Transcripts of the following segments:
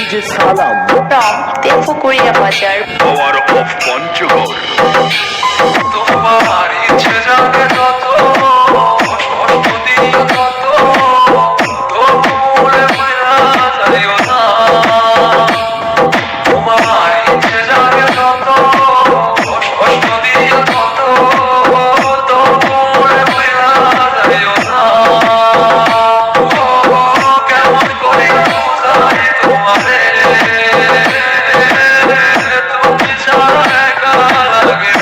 DJ Salam from Tefukuria Bajar Power of Panchagor তোমার ইচ্ছে জাগে যত কষ্ট দিও তত তবু মরে মরা যাইও না তোমার ইচ্ছে জাগে যত কষ্ট দিও তত তবু মরে মরা যাইও না কেমন করে বুঝাই তোমারে তুমি ছাড়া একা লাগে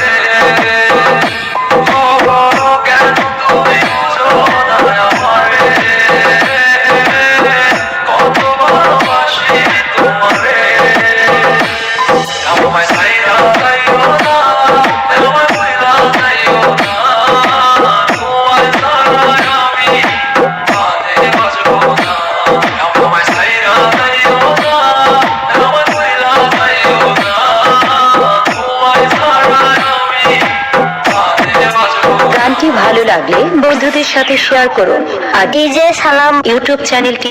গানটি ভালো লাগলে বন্ধুদের সাথে শেয়ার করুন আর ডিজে সালাম ইউটিউব চ্যানেলটি